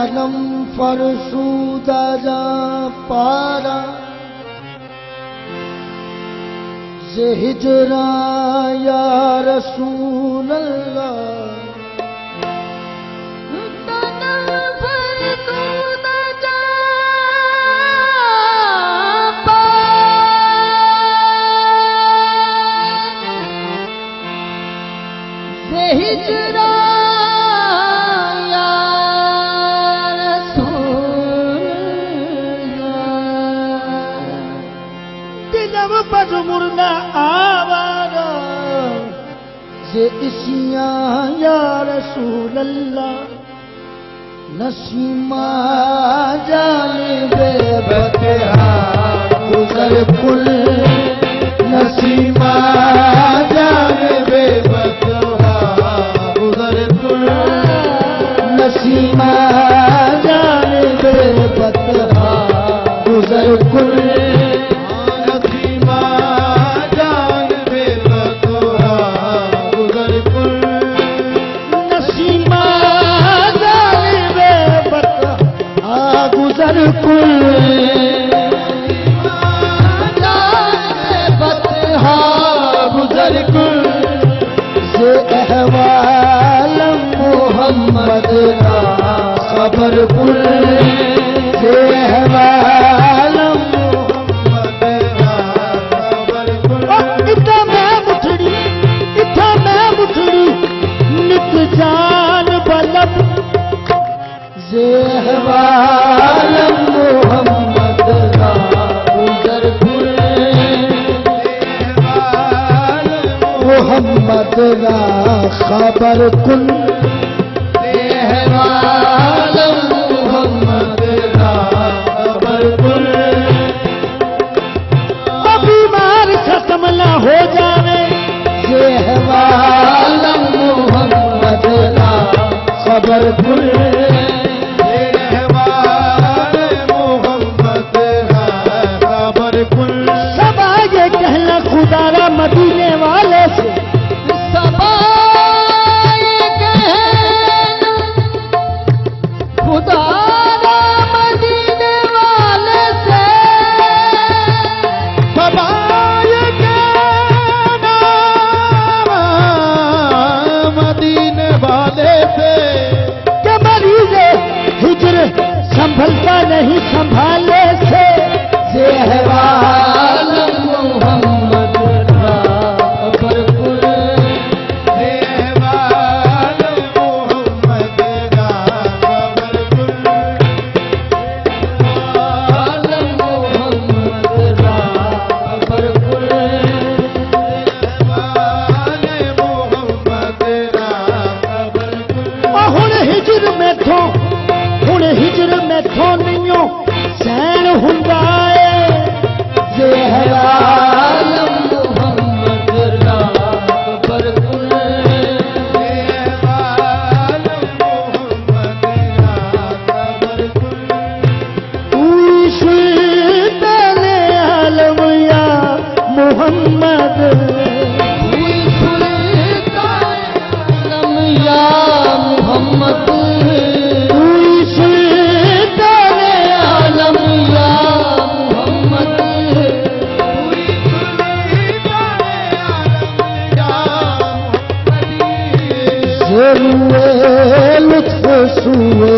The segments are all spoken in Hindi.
आलम फरसूदा जा पारा जे हिजरा या रसूल अल्लाह हिजरा या रसूल दिलम पर मुरना आवारा जे इसिया या रसूल अल्लाह नसीमा जाने बेबतहा गुजर कुल नसीमा जाने बेबतहा नसीमा जाने बेबतहा गुजर कुल नसीमा जाने बेबतहा गुजर कुल नसीमा जाने बेबतहा गुजर कुल जाने बेबतहा गुजर कुल से अहवाल मोहम्मद का खबर कुल से अहवाल मोहम्मद का खबर कुल इतना मैं मुठड़ी नित जान बलब से अहवाल मोहम्मद का गुजर कुल मोहम्मद का खबर कुल मोहम्मद का खबर कुल बीमार खत्म न हो जावे ये हवाल मोहम्मद का खबर कुल मोहम्मद का खबर कुल सब आगे कहना खुदारा मदीने वाले से सब खुदारा मदीने वाले से सबाए कहना मदीने वाले से कि मरीज हिजर संभलता नहीं संभाले से अहवाल मोहम्मद का खबर कुल अहवाल मोहम्मद का खबर कुल अहवाल मोहम्मद का खबर कुल अहवाल मोहम्मद का खबर कुल हुण हिजर में थो नहीं सैन हुंदा जे हवाल मोहम्मद का खबर कुल हवाल मोहम्मद का खबर कुल सुल्ताने आलम या मोहम्मद सुल्ताने आलम या मोहम्मद लुत्फ सुए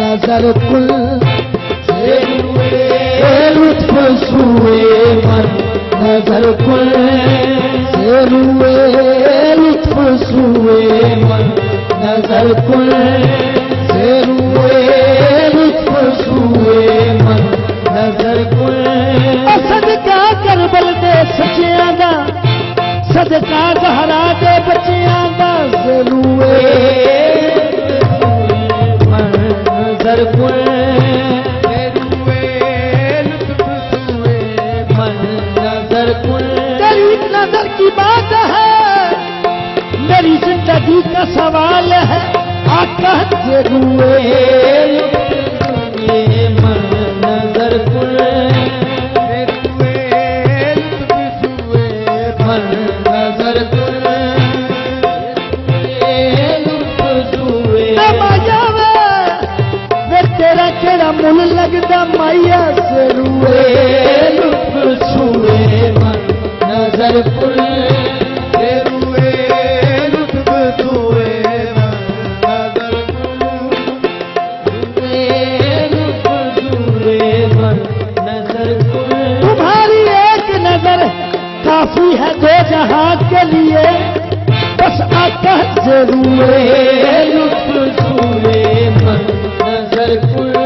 नजर कुल लुत्फ सुए नजर कुल लुत्फ सुए नजर कुल लुत्फ सुए नजर कुल सदका करबल दे सचियां दा सदका ज़हरा दे बच्चियां दा ज़रूए नजर कुल नजर कुल तेरी नजर की बात है मेरी जिंदगी का सवाल है आका ज़रूए नजर कुल नजर कुल नजर कुल रुए लुत्फ सुए नजर तुम्हारी एक नजर काफी है दो जहां के लिए बस आका से रुए लुत्फ सुए मन नजर कुल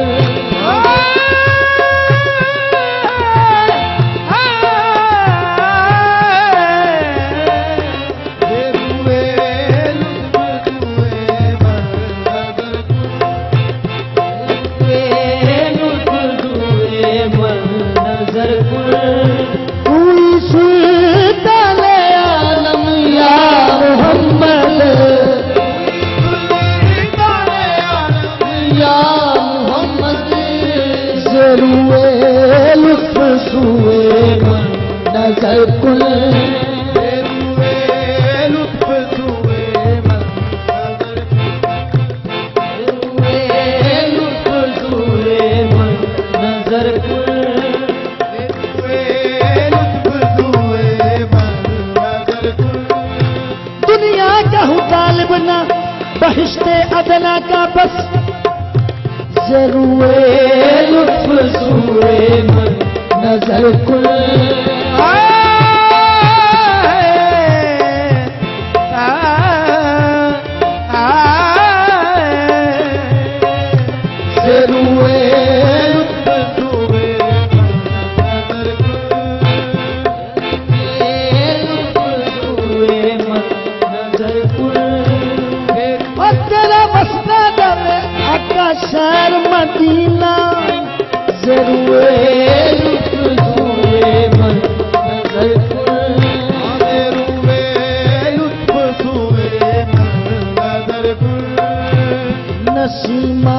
नजर कुल लुत्फ सुए लुत्फ सुए नजर कुल दुनिया का हूँ तालिब ना बहिश्ते अदना का बस जरूए लुत्फ सुए नजर कुल शहर मदीना जरूए लुत्फ सुए नजर लुत्फ सुए नजर नसीमा